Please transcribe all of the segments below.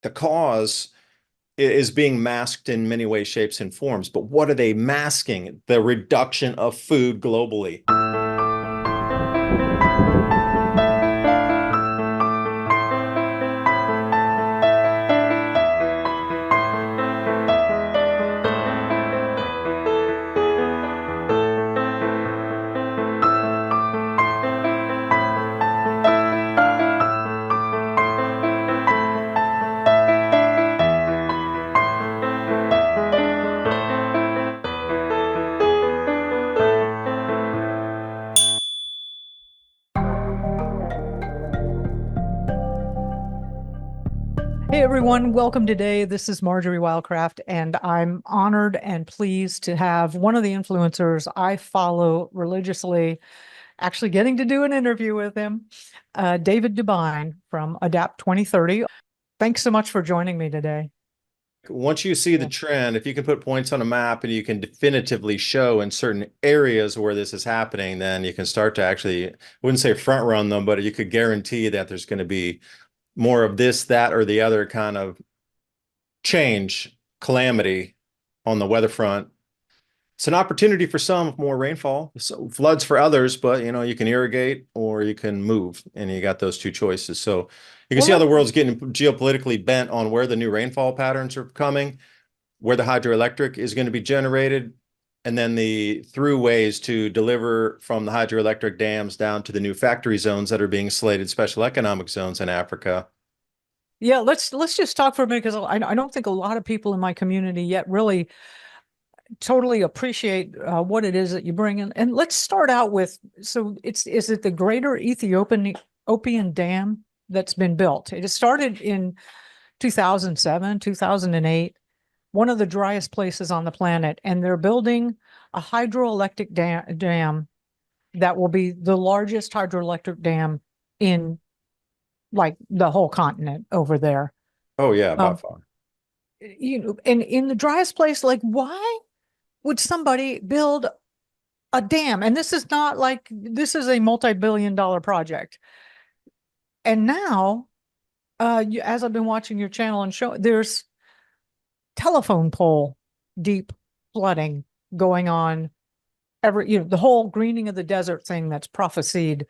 The cause is being masked in many ways, shapes, and forms. But what are they masking? The reduction of food globally. Hey everyone, welcome today. This is Marjory Wildcraft, and I'm honored and pleased to have one of the influencers I follow religiously actually getting to do an interview with him, David DuByne from Adapt 2030. Thanks so much for joining me today. Once you see the trend, if you can put points on a map and you can definitively show in certain areas where this is happening, then you can start to actually, I wouldn't say front run them, but you could guarantee that there's going to be more of this, that, or the other kind of change, calamity on the weather front. It's an opportunity for some, more rainfall, so floods for others, but you can irrigate or you can move, and you got those two choices. So you can see how the world's getting geopolitically bent on where the new rainfall patterns are coming, where the hydroelectric is going to be generated, and then the throughways to deliver from the hydroelectric dams down to the new factory zones that are being slated special economic zones in Africa. Yeah, let's just talk for a minute because I don't think a lot of people in my community yet really totally appreciate what it is that you bring in. And let's start out with, so is it the Greater Ethiopian Dam that's been built? It started in 2007, 2008, one of the driest places on the planet, and they're building a hydroelectric dam that will be the largest hydroelectric dam in like the whole continent over there. Oh yeah, by far. And in the driest place, like why would somebody build a dam? And this is not like, this is a multi-billion-dollar project. And now, as I've been watching your channel and show, there's telephone pole deep flooding going on the whole greening of the desert thing that's prophesied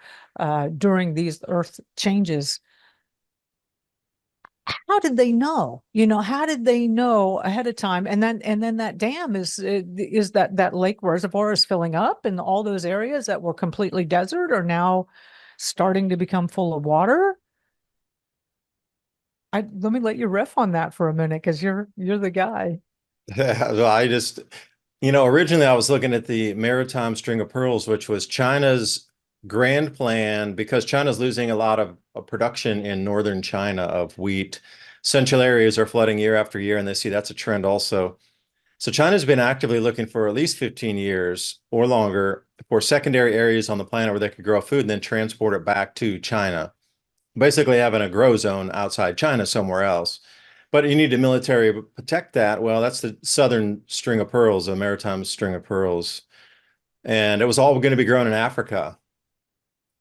during these earth changes. How did they know? How did they know ahead of time? And then that dam is that lake reservoir is filling up, and all those areas that were completely desert are now starting to become full of water. Let me let you riff on that for a minute because you're the guy. Well, originally I was looking at the Maritime String of Pearls, which was China's grand plan, because China's losing a lot of production in northern China of wheat. Central areas are flooding year after year, and they see that's a trend also. So China's been actively looking for at least 15 years or longer for secondary areas on the planet where they could grow food and then transport it back to China. Basically having a grow zone outside China somewhere else. But you need a military to protect that. Well, that's the southern string of pearls, the maritime string of pearls. And it was all going to be grown in Africa.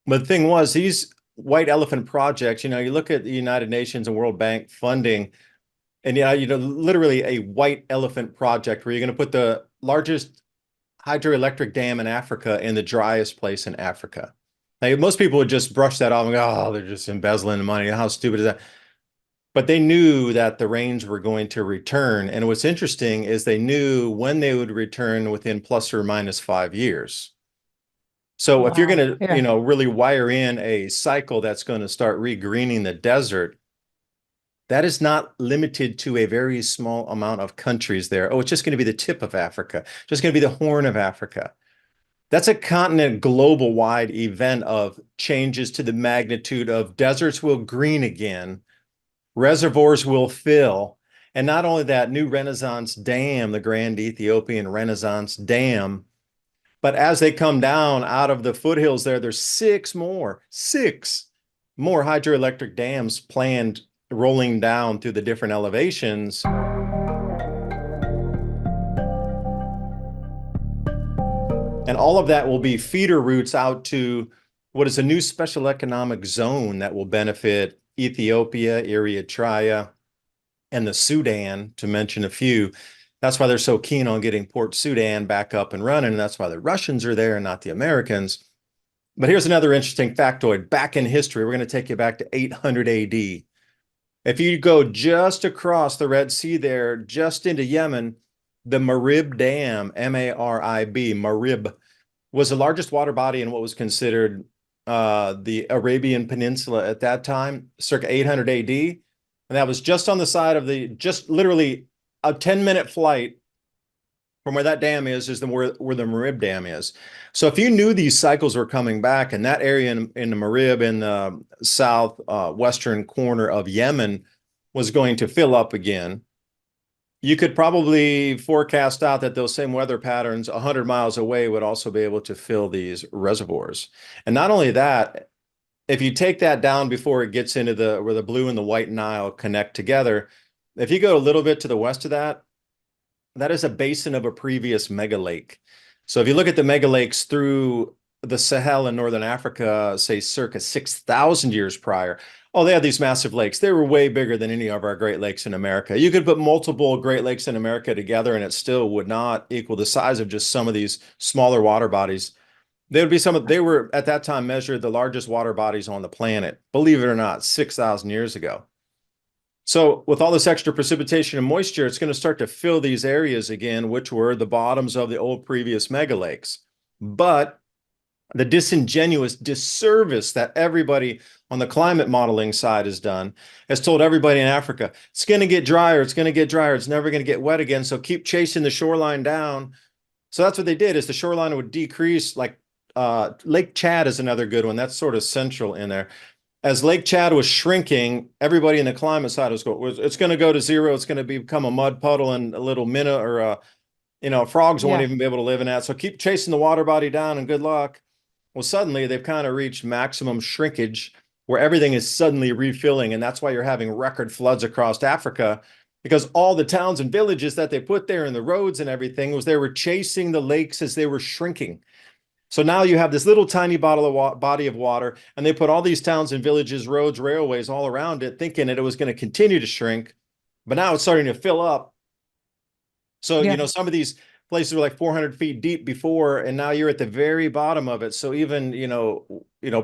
But the thing was, these white elephant projects, you look at the United Nations and World Bank funding, and literally a white elephant project where you're going to put the largest hydroelectric dam in Africa in the driest place in Africa. Now, most people would just brush that off and go, oh, they're just embezzling the money. How stupid is that? But they knew that the rains were going to return. And what's interesting is they knew when they would return within plus or minus 5 years. So if you're going to, really wire in a cycle that's going to start regreening the desert, that is not limited to a very small amount of countries there. Oh, it's just going to be the tip of Africa, just going to be the Horn of Africa. That's a continent global wide event of changes to the magnitude of deserts will green again, reservoirs will fill. And not only that, new Renaissance Dam, the Grand Ethiopian Renaissance Dam, but as they come down out of the foothills there's six more hydroelectric dams planned rolling down through the different elevations. And all of that will be feeder routes out to what is a new special economic zone that will benefit Ethiopia, Eritrea, and the Sudan, to mention a few. That's why they're so keen on getting Port Sudan back up and running. And that's why the Russians are there and not the Americans. But here's another interesting factoid. Back in history, we're going to take you back to 800 AD. If you go just across the Red Sea there, just into Yemen, the Marib Dam, M-A-R-I-B, Marib, was the largest water body in what was considered the Arabian Peninsula at that time, circa 800 AD. And that was just on the side of just literally a 10-minute flight from where that dam is where the Marib Dam is. So if you knew these cycles were coming back, and that area in the Marib in the south western corner of Yemen was going to fill up again, you could probably forecast out that those same weather patterns 100 miles away would also be able to fill these reservoirs. And not only that, if you take that down before it gets into where the Blue and the White Nile connect together, if you go a little bit to the west of that, that is a basin of a previous mega lake. So if you look at the mega lakes through the Sahel in northern Africa, say circa 6,000 years prior, oh, they had these massive lakes. They were way bigger than any of our Great Lakes in America. You could put multiple Great Lakes in America together and it still would not equal the size of just some of these smaller water bodies. They were at that time measured the largest water bodies on the planet, believe it or not, 6,000 years ago. So with all this extra precipitation and moisture, it's going to start to fill these areas again, which were the bottoms of the old previous mega lakes. But the disingenuous disservice that everybody on the climate modeling side has done has told everybody in Africa, it's going to get drier, it's going to get drier, it's never going to get wet again, so keep chasing the shoreline down. So that's what they did, is the shoreline would decrease. Like Lake Chad is another good one. That's sort of central in there. As Lake Chad was shrinking, everybody in the climate side was going, it's going to go to zero. It's going to become a mud puddle and a little minnow or, frogs won't even be able to live in that. So keep chasing the water body down and good luck. Well, suddenly they've kind of reached maximum shrinkage where everything is suddenly refilling. And that's why you're having record floods across Africa, because all the towns and villages that they put there and the roads and everything was they were chasing the lakes as they were shrinking. So now you have this little tiny body of water, and they put all these towns and villages, roads, railways all around it, thinking that it was going to continue to shrink. But now it's starting to fill up. So, some of these places were like 400 feet deep before, and now you're at the very bottom of it. So even,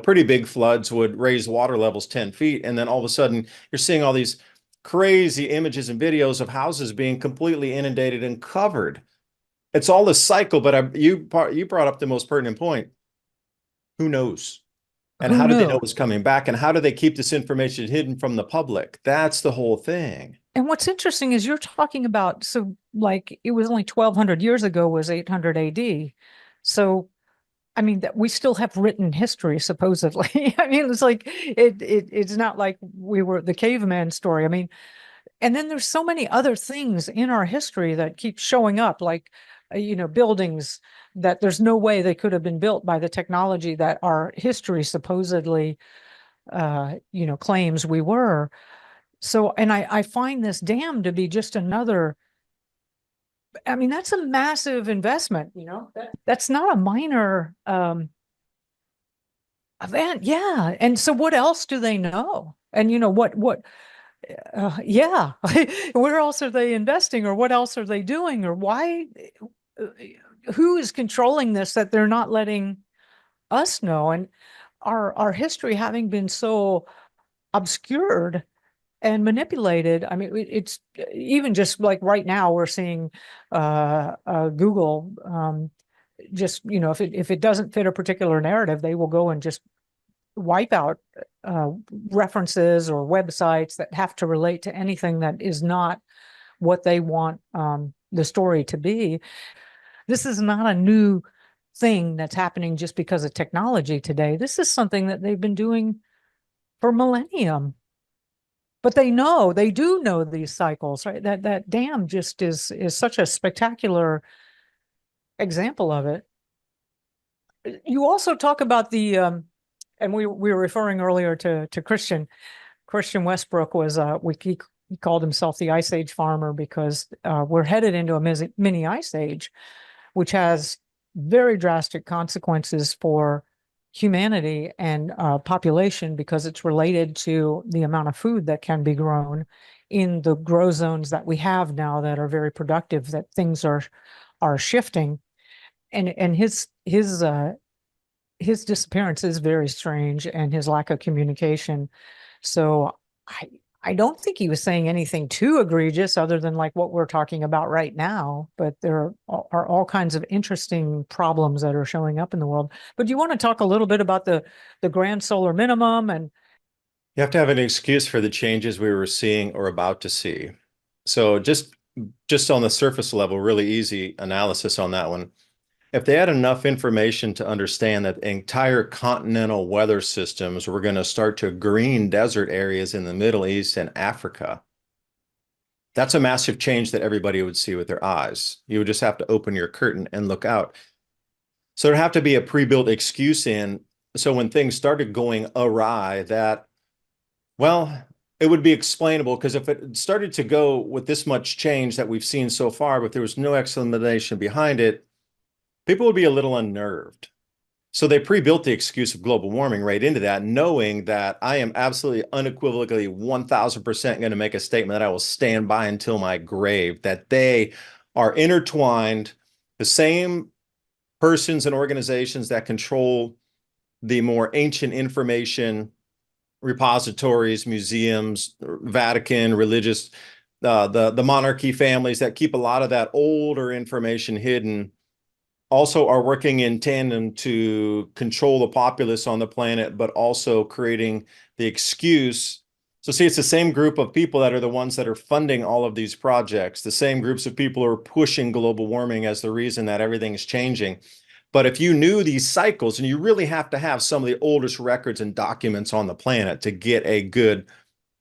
pretty big floods would raise water levels 10 feet. And then all of a sudden you're seeing all these crazy images and videos of houses being completely inundated and covered. It's all a cycle, but you brought up the most pertinent point. Who knows? And how do they know it's coming back? And how do they keep this information hidden from the public? That's the whole thing. And what's interesting is you're talking about, so like it was only 1,200 years ago was 800 AD. So, I mean, that we still have written history, supposedly. I mean, it's like, it's not like we were the caveman story. I mean, and then there's so many other things in our history that keep showing up, like, buildings that there's no way they could have been built by the technology that our history supposedly, claims we were. So, and I find this dam to be just another, I mean, that's a massive investment, that's not a minor event. Yeah. And so what else do they know? And where else are they investing, or what else are they doing, or why, who is controlling this that they're not letting us know? And our history having been so obscured and manipulated. I mean, it's even just like right now we're seeing Google just, if it doesn't fit a particular narrative, they will go and just wipe out references or websites that have to relate to anything that is not what they want the story to be. This is not a new thing that's happening just because of technology today. This is something that they've been doing for millennium. But they do know these cycles, right? That dam just is such a spectacular example of it. You also talk about the, and we were referring earlier to Christian Westbrook was, he called himself the Ice Age farmer, because we're headed into a mini ice age, which has very drastic consequences for humanity and population, because it's related to the amount of food that can be grown in the grow zones that we have now that are very productive, that things are shifting. And his disappearance is very strange, and his lack of communication. So I I don't think he was saying anything too egregious other than like what we're talking about right now, but there are all kinds of interesting problems that are showing up in the world. But do you want to talk a little bit about the grand solar minimum and You have to have an excuse for the changes we were seeing or about to see. So just on the surface level, really easy analysis on that one. If they had enough information to understand that entire continental weather systems were going to start to green desert areas in the Middle East and Africa, that's a massive change that everybody would see with their eyes. You would just have to open your curtain and look out. So there'd have to be a pre-built excuse in. So when things started going awry, that, well, it would be explainable, because if it started to go with this much change that we've seen so far, but there was no explanation behind it, people would be a little unnerved. So they pre-built the excuse of global warming right into that, knowing that I am absolutely unequivocally 1000% going to make a statement that I will stand by until my grave, that they are intertwined. The same persons and organizations that control the more ancient information repositories, museums, Vatican, religious, the monarchy families that keep a lot of that older information hidden, also are working in tandem to control the populace on the planet, but also creating the excuse. So see, it's the same group of people that are the ones that are funding all of these projects. The same groups of people are pushing global warming as the reason that everything is changing. But if you knew these cycles, and you really have to have some of the oldest records and documents on the planet to get a good,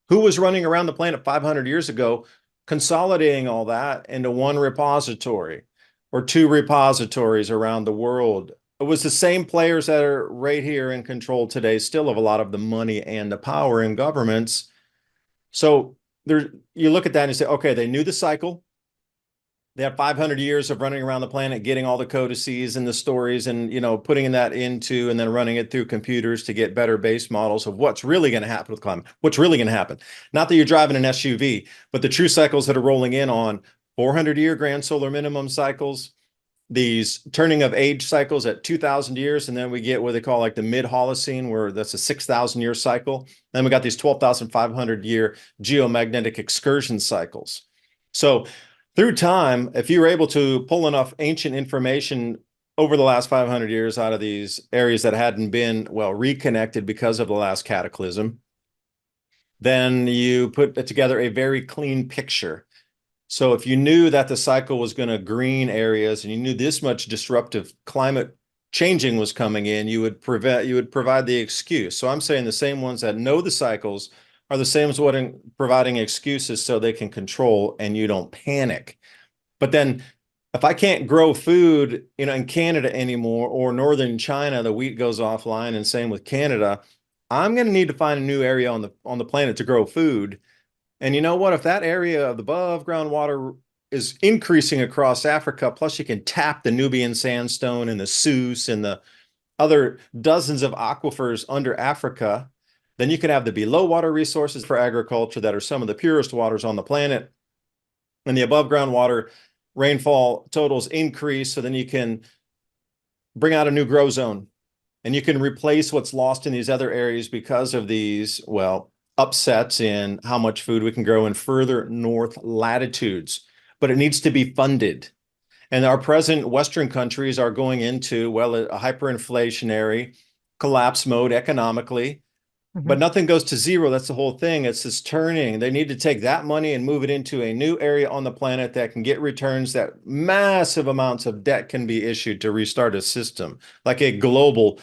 who was running around the planet 500 years ago, consolidating all that into one repository or two repositories around the world. It was the same players that are right here in control today, still have a lot of the money and the power in governments. So there, you look at that and you say, okay, they knew the cycle. They had 500 years of running around the planet, getting all the codices and the stories and, putting that into and then running it through computers to get better base models of what's really going to happen with climate, what's really going to happen. Not that you're driving an SUV, but the true cycles that are rolling in on 400-year grand solar minimum cycles, these turning of age cycles at 2,000 years, and then we get what they call like the mid-Holocene, where that's a 6,000-year cycle. Then we got these 12,500-year geomagnetic excursion cycles. So through time, if you were able to pull enough ancient information over the last 500 years out of these areas that hadn't been, well, reconnected because of the last cataclysm, then you put together a very clean picture. So if you knew that the cycle was going to green areas and you knew this much disruptive climate changing was coming in, you would provide the excuse. So I'm saying the same ones that know the cycles are the same as what in providing excuses so they can control and you don't panic. But then if I can't grow food, in Canada anymore, or northern China, the wheat goes offline, and same with Canada, I'm going to need to find a new area on the planet to grow food. And you know what? If that area of the above ground water is increasing across Africa, plus you can tap the Nubian sandstone and the Seuss and the other dozens of aquifers under Africa, then you can have the below water resources for agriculture that are some of the purest waters on the planet. And the above ground water rainfall totals increase. So then you can bring out a new grow zone and you can replace what's lost in these other areas because of these, well, upsets in how much food we can grow in further north latitudes. But it needs to be funded. And our present Western countries are going into, well, a hyperinflationary collapse mode economically. But nothing goes to zero. That's the whole thing. It's this turning. They need to take that money and move it into a new area on the planet that can get returns, that massive amounts of debt can be issued to restart a system. Like a global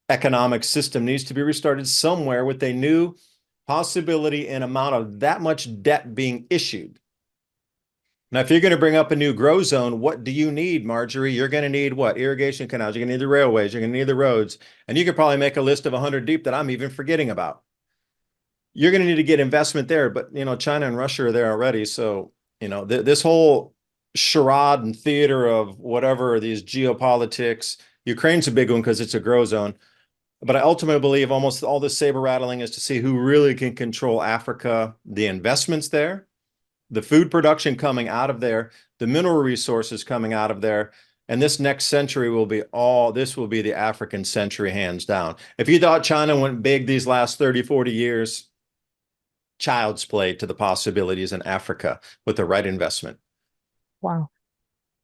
economic system needs to be restarted somewhere with a new possibility and amount of that much debt being issued. Now, if you're going to bring up a new grow zone, what do you need, Marjory? You're going to need what? Irrigation canals. You're going to need the railways. You're going to need the roads. And you could probably make a list of 100 deep that I'm even forgetting about. You're going to need to get investment there. But, China and Russia are there already. So, this whole charade and theater of whatever, these geopolitics, Ukraine's a big one because it's a grow zone. But I ultimately believe almost all this saber rattling is to see who really can control Africa, the investments there, the food production coming out of there, the mineral resources coming out of there. And this next century will be this will be the African century, hands down. If you thought China went big these last 30, 40 years, child's play to the possibilities in Africa with the right investment. Wow.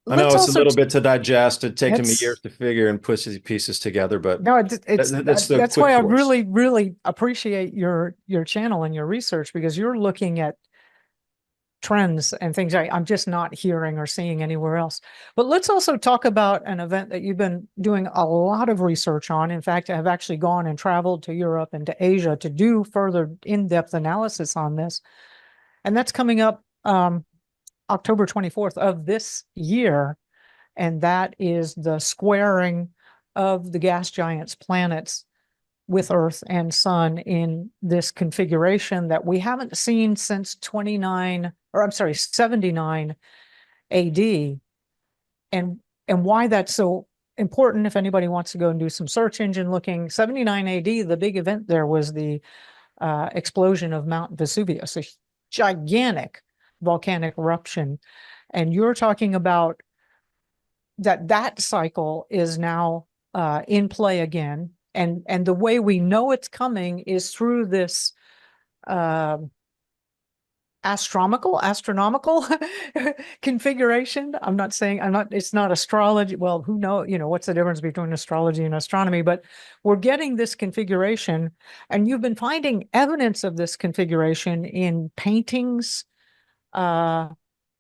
I know Let's it's a also little bit to digest. It takes me it's years to figure and put these pieces together, but no, it's that's the that's quick why I course. really, really appreciate your channel and your research, because you're looking at trends and things I'm just not hearing or seeing anywhere else. But let's also talk about an event that you've been doing a lot of research on. In fact, I have actually gone and traveled to Europe and to Asia to do further in-depth analysis on this. And that's coming up October 24th of this year. And that is the squaring of the gas giants' planets with Earth and Sun in this configuration that we haven't seen since 79 AD. And why that's so important, if anybody wants to go and do some search engine looking, 79 AD, the big event there was the explosion of Mount Vesuvius, a gigantic volcanic eruption. And you're talking about that cycle is now in play again. And the way we know it's coming is through this astronomical configuration. It's not astrology. Well, who knows, what's the difference between astrology and astronomy, but we're getting this configuration, and you've been finding evidence of this configuration in paintings,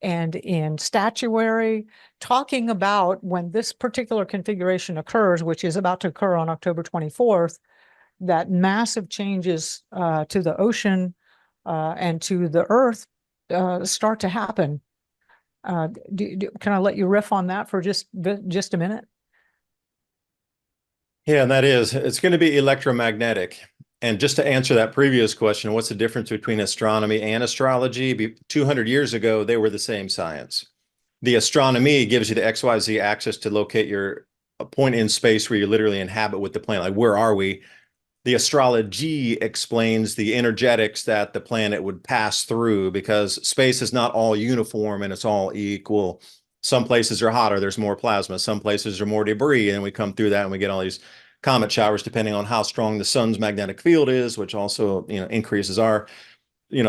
and in statuary, talking about when this particular configuration occurs, which is about to occur on October 24th, that massive changes to the ocean and to the Earth start to happen. Can I let you riff on that for just a minute? Yeah, and it's going to be electromagnetic. And just to answer that previous question, what's the difference between astronomy and astrology? 200 years ago, they were the same science. The astronomy gives you the XYZ axis to locate a point in space where you literally inhabit with the planet. Like, where are we? The astrology explains the energetics that the planet would pass through, because space is not all uniform and it's all equal. Some places are hotter, there's more plasma. Some places are more debris, and we come through that and we get all these comet showers depending on how strong the sun's magnetic field is, which also, increases our,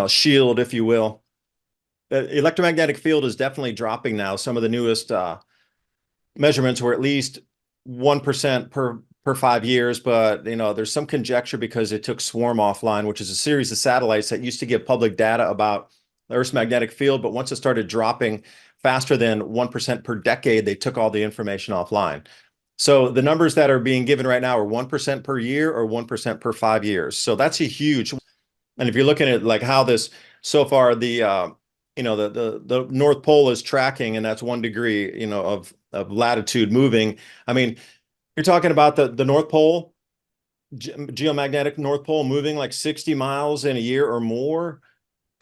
shield, if you will. The electromagnetic field is definitely dropping now. Some of the newest measurements were at least 1% per 5 years, but there's some conjecture because it took Swarm offline, which is a series of satellites that used to give public data about the Earth's magnetic field, but once it started dropping faster than 1% per decade, they took all the information offline. So the numbers that are being given right now are 1% per year or 1% per 5 years. So that's a huge. And if you're looking at like how this so far, the North Pole is tracking, and that's 1 degree, of latitude moving. I mean, you're talking about the North Pole, geomagnetic North Pole moving like 60 miles in a year or more.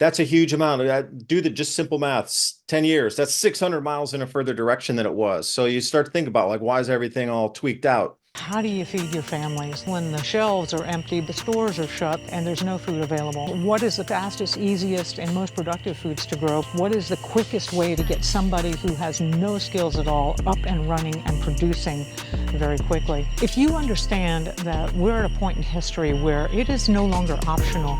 That's a huge amount. Do the just simple maths, 10 years, that's 600 miles in a further direction than it was. So you start to think about, like, why is everything all tweaked out? How do you feed your families when the shelves are empty, the stores are shut, and there's no food available? What is the fastest, easiest, and most productive foods to grow? What is the quickest way to get somebody who has no skills at all up and running and producing very quickly? If you understand that we're at a point in history where it is no longer optional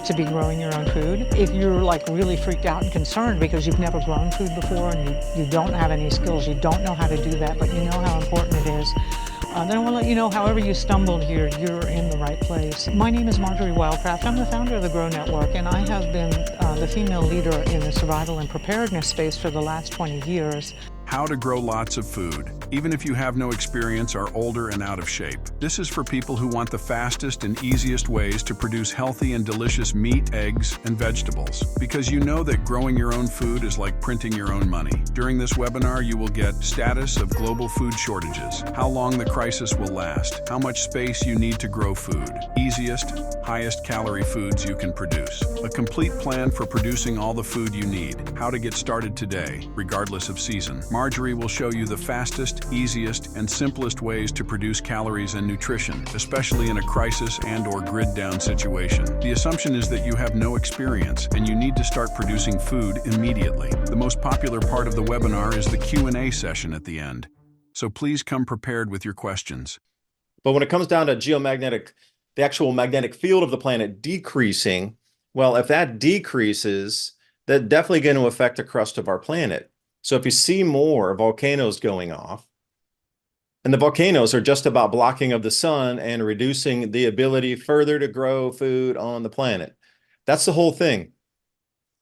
to be growing your own food, if you're like really freaked out and concerned because you've never grown food before and you don't have any skills, you don't know how to do that, but you know how important it is, then I want to let you know, however you stumbled here, you're in the right place. My name is Marjory Wildcraft. I'm the founder of the Grow Network, and I have been the female leader in the survival and preparedness space for the last 20 years. How to grow lots of food, even if you have no experience, are older and out of shape. This is for people who want the fastest and easiest ways to produce healthy and delicious meat, eggs, and vegetables. Because you know that growing your own food is like printing your own money. During this webinar, you will get status of global food shortages, how long the crisis will last, how much space you need to grow food, easiest, highest calorie foods you can produce, a complete plan for producing all the food you need, how to get started today, regardless of season. Marjory will show you the fastest, easiest, and simplest ways to produce calories and nutrition, especially in a crisis and/or grid-down situation. The assumption is that you have no experience and you need to start producing food immediately. The most popular part of the webinar is the Q&A session at the end, so please come prepared with your questions. But when it comes down to the actual magnetic field of the planet decreasing, well, if that decreases, that's definitely going to affect the crust of our planet. So if you see more volcanoes going off, and the volcanoes are just about blocking of the sun and reducing the ability further to grow food on the planet. That's the whole thing.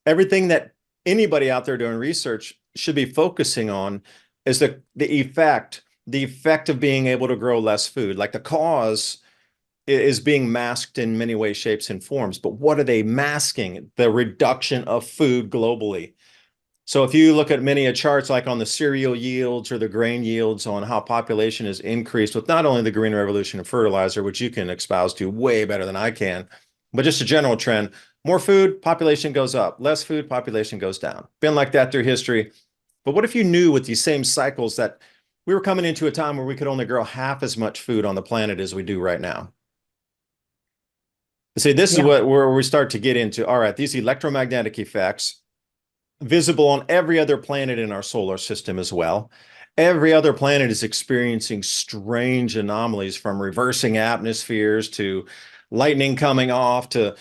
Everything that anybody out there doing research should be focusing on is the effect of being able to grow less food. Like the cause is being masked in many ways, shapes, and forms. But what are they masking? The reduction of food globally. So if you look at many charts like on the cereal yields or the grain yields on how population has increased with not only the green revolution of fertilizer, which you can espouse to way better than I can, but just a general trend, more food, population goes up, less food, population goes down. Been like that through history. But what if you knew with these same cycles that we were coming into a time where we could only grow half as much food on the planet as we do right now? See, this is where we start to get into, all right, these electromagnetic effects visible on every other planet in our solar system as well. Every other planet is experiencing strange anomalies, from reversing atmospheres to lightning coming off to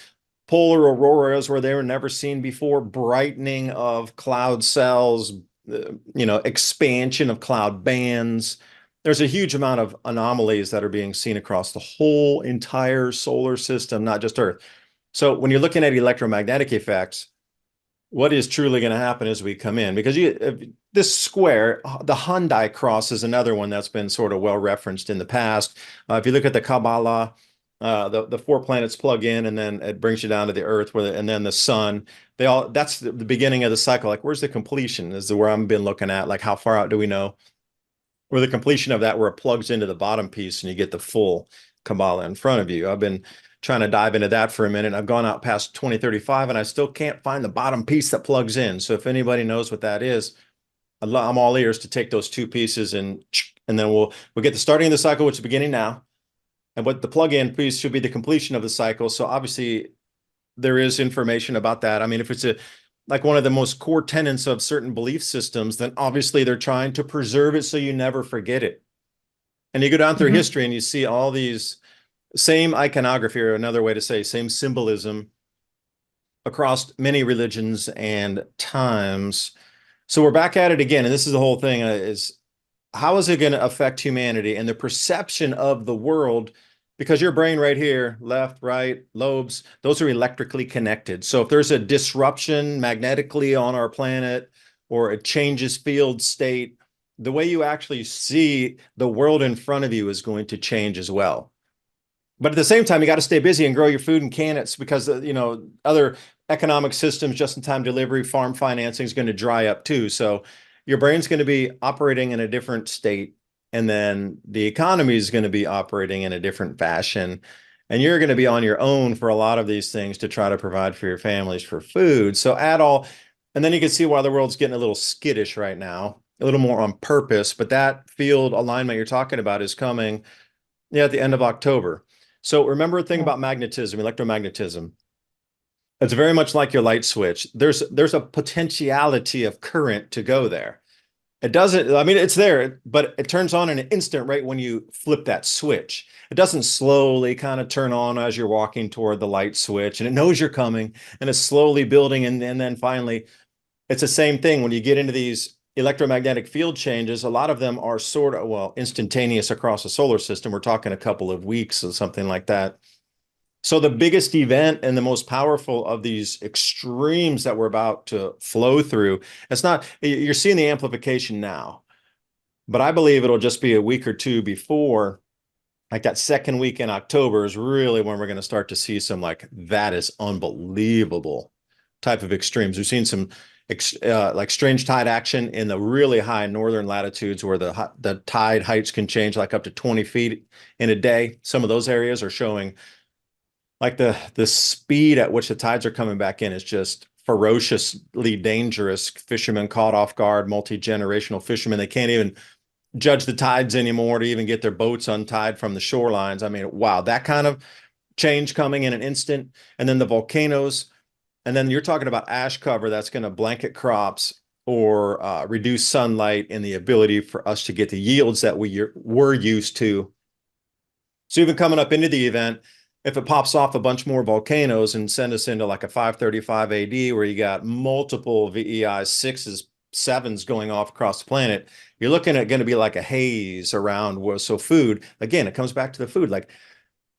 polar auroras where they were never seen before, brightening of cloud cells, expansion of cloud bands. There's a huge amount of anomalies that are being seen across the whole entire solar system, not just Earth. So when you're looking at electromagnetic effects, what is truly going to happen as we come in? Because this square, the Hyundai cross, is another one that's been sort of well referenced in the past. If you look at the Kabbalah, the 4 planets plug in, and then it brings you down to the Earth, and then the sun. That's the beginning of the cycle. Like, where's the completion? Is where I've been looking at. Like, how far out do we know? Where the completion of that, where it plugs into the bottom piece, and you get the full Kabbalah in front of you. I've been trying to dive into that for a minute. I've gone out past 2035 and I still can't find the bottom piece that plugs in. So if anybody knows what that is, I'm all ears to take those 2 pieces and then we'll get the starting of the cycle, which is beginning now. And what the plug-in piece should be the completion of the cycle. So obviously there is information about that. I mean, if it's like one of the most core tenets of certain belief systems, then obviously they're trying to preserve it so you never forget it. And you go down through history and you see all these same iconography, or another way to say same symbolism, across many religions and times. So we're back at it again. And this is the whole thing, is how is it going to affect humanity and the perception of the world? Because your brain right here, left, right, lobes, those are electrically connected. So if there's a disruption magnetically on our planet, or it changes field state, the way you actually see the world in front of you is going to change as well. But at the same time, you got to stay busy and grow your food and can it, because, other economic systems, just-in-time delivery, farm financing is going to dry up too. So your brain's going to be operating in a different state, and then the economy is going to be operating in a different fashion. And you're going to be on your own for a lot of these things to try to provide for your families for food. So and then you can see why the world's getting a little skittish right now, a little more on purpose. But that field alignment you're talking about is coming at the end of October. So remember a thing about magnetism, electromagnetism. It's very much like your light switch. There's a potentiality of current to go there. It doesn't, I mean, it's there, but it turns on in an instant right when you flip that switch. It doesn't slowly kind of turn on as you're walking toward the light switch, and it knows you're coming, and it's slowly building. And then finally, it's the same thing when you get into these electromagnetic field changes. A lot of them are sort of, well, instantaneous across the solar system. We're talking a couple of weeks or something like that. So the biggest event and the most powerful of these extremes that we're about to flow through, you're seeing the amplification now, but I believe it'll just be a week or two before, like that second week in October is really when we're going to start to see some, like, that is unbelievable type of extremes. We've seen some like strange tide action in the really high northern latitudes, where the tide heights can change like up to 20 feet in a day. Some of those areas are showing like the speed at which the tides are coming back in is just ferociously dangerous fishermen caught off guard, multi-generational fishermen. They can't even judge the tides anymore to even get their boats untied from the shorelines. I mean, wow, that kind of change coming in an instant. And then the volcanoes. And then you're talking about ash cover that's going to blanket crops or reduce sunlight and the ability for us to get the yields that were used to. So even coming up into the event, if it pops off a bunch more volcanoes and send us into like a 535 AD where you got multiple VEI 6s, 7s going off across the planet, you're looking at going to be like a haze around. So food, again, it comes back to the food. Like,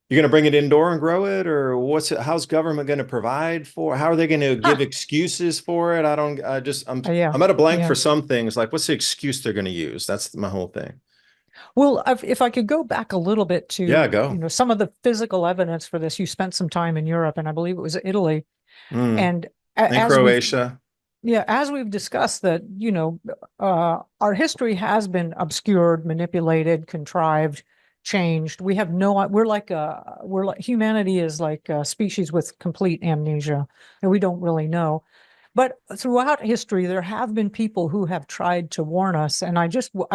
you're going to bring it indoor and grow it, or how's government going to provide for, how are they going to give excuses for it? Yeah, I'm at a blank yeah. for some things. Like, what's the excuse they're going to use? That's my whole thing. Well, if I could go back a little bit to, Yeah, go. some of the physical evidence for this, you spent some time in Europe, and I believe it was Italy. And In as Croatia. as we've discussed that, our history has been obscured, manipulated, contrived, changed. We're like humanity is like a species with complete amnesia, and we don't really know. But throughout history, there have been people who have tried to warn us. And I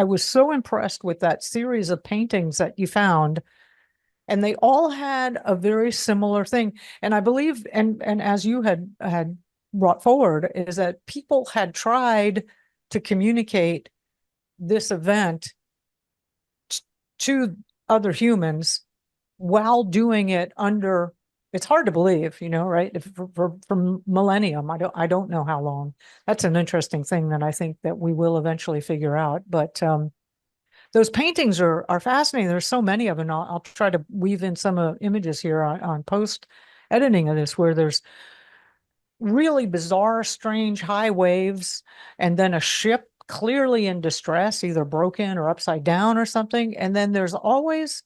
was so impressed with that series of paintings that you found. And they all had a very similar thing. And I believe, and as you had brought forward, is that people had tried to communicate this event to other humans while doing it under, it's hard to believe, right? For millennium, I don't know how long. That's an interesting thing that I think that we will eventually figure out. But those paintings are fascinating. There's so many of them. I'll try to weave in some images here on post editing of this, where there's really bizarre, strange high waves, and then a ship clearly in distress, either broken or upside down or something. And then there's always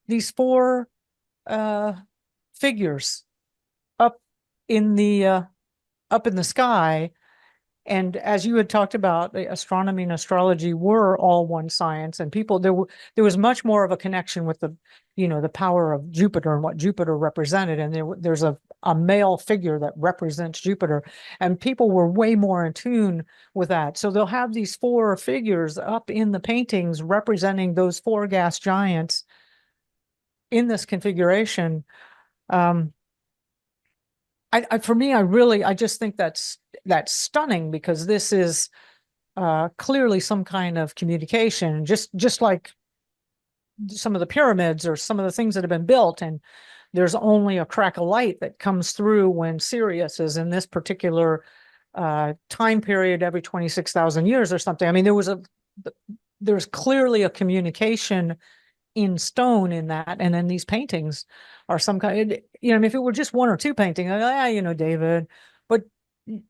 these four figures up in the sky. And as you had talked about, astronomy and astrology were all one science, and there was much more of a connection with the power of Jupiter and what Jupiter represented. And there's a male figure that represents Jupiter, and people were way more in tune with that. So they'll have these four figures up in the paintings representing those four gas giants in this configuration. For me, I just think that's stunning, because this is clearly some kind of communication, just like some of the pyramids or some of the things that have been built, and there's only a crack of light that comes through when Sirius is in this particular time period every 26,000 years or something. I mean, there's clearly a communication in stone in that. And then these paintings are some kind, if it were just one or two paintings, David, but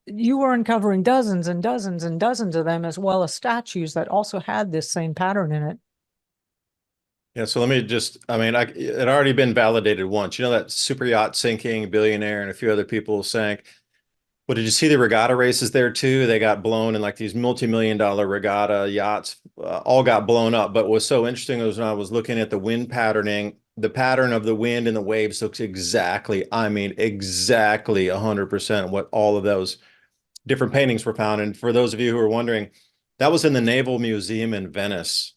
you were uncovering dozens and dozens and dozens of them, as well as statues that also had this same pattern in it. Yeah, so let me it had already been validated once. That super yacht sinking, Billionaire, and a few other people sank. Well, did you see the regatta races there too? They got blown, and like these multi-million-dollar regatta yachts all got blown up. But what's so interesting was when I was looking at the wind patterning, the pattern of the wind and the waves looks exactly 100% what all of those different paintings were found. And for those of you who are wondering, that was in the Naval Museum in Venice.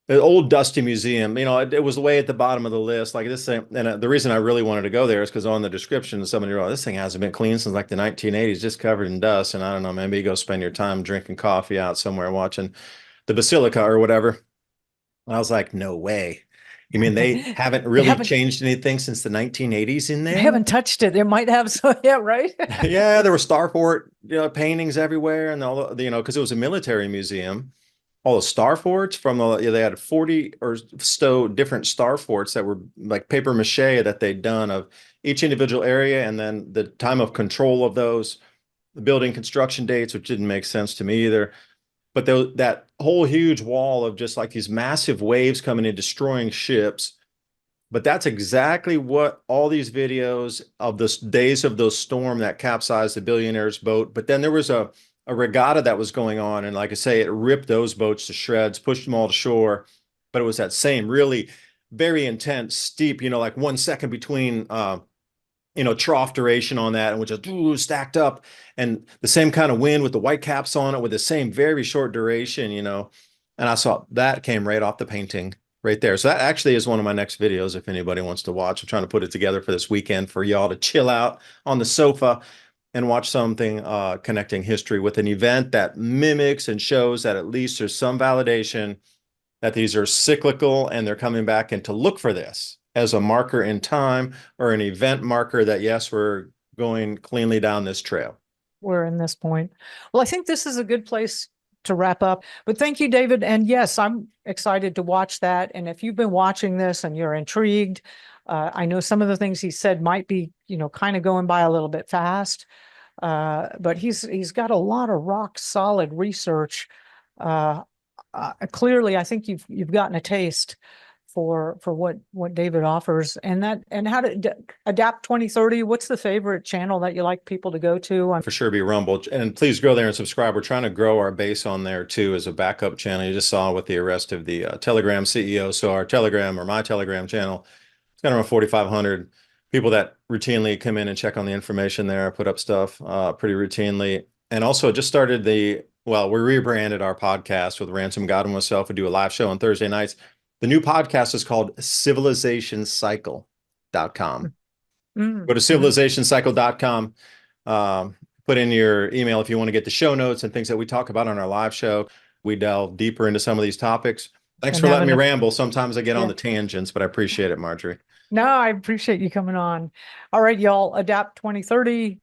The old dusty museum, it was way at the bottom of the list. Like this thing, and the reason I really wanted to go there is because on the description, somebody wrote, "This thing hasn't been cleaned since like the 1980s, just covered in dust." And I don't know, maybe you go spend your time drinking coffee out somewhere watching the Basilica or whatever. And I was like, no way. You mean they haven't really changed anything since the 1980s in there? They haven't touched it. They might have. So yeah, right. Yeah, there were starport paintings everywhere, and all because it was a military museum. All the star forts they had 40 or so different star forts that were like paper mache that they'd done of each individual area, and then the time of control of those, the building construction dates, which didn't make sense to me either. But that whole huge wall of just like these massive waves coming in, destroying ships. But that's exactly what all these videos of the days of those storm that capsized the Billionaire's boat. But then there was a regatta that was going on. And like I say, it ripped those boats to shreds, pushed them all to shore. But it was that same really very intense, steep, like 1 second between trough duration on that, and which is stacked up, and the same kind of wind with the white caps on it with the same very short duration, and I saw that came right off the painting right there. So that actually is one of my next videos if anybody wants to watch. I'm trying to put it together for this weekend for y'all to chill out on the sofa and watch something connecting history with an event that mimics and shows that at least there's some validation that these are cyclical and they're coming back, and to look for this as a marker in time or an event marker that, yes, we're going cleanly down this trail. We're in this point. Well, I think this is a good place to wrap up, but thank you, David. And yes, I'm excited to watch that. And if you've been watching this and you're intrigued, I know some of the things he said might be, kind of going by a little bit fast, but he's got a lot of rock solid research. Clearly, I think you've gotten a taste for what David offers, and how to adapt 2030. What's the favorite channel that you like people to go to? For sure be Rumble, and please go there and subscribe. We're trying to grow our base on there too as a backup channel. You just saw with the arrest of the Telegram CEO. So our Telegram, or my Telegram channel, it's got around 4,500 people that routinely come in and check on the information there. I put up stuff pretty routinely, and also just started we rebranded our podcast with Ransom Godwin myself. We do a live show on Thursday nights. The new podcast is called civilizationcycle.com. Go to civilizationcycle.com. Put in your email if you want to get the show notes and things that we talk about on our live show. We delve deeper into some of these topics. Thanks for letting me ramble. Sometimes I get on the tangents, but I appreciate it, Marjory. No, I appreciate you coming on. All right, y'all, adapt 2030.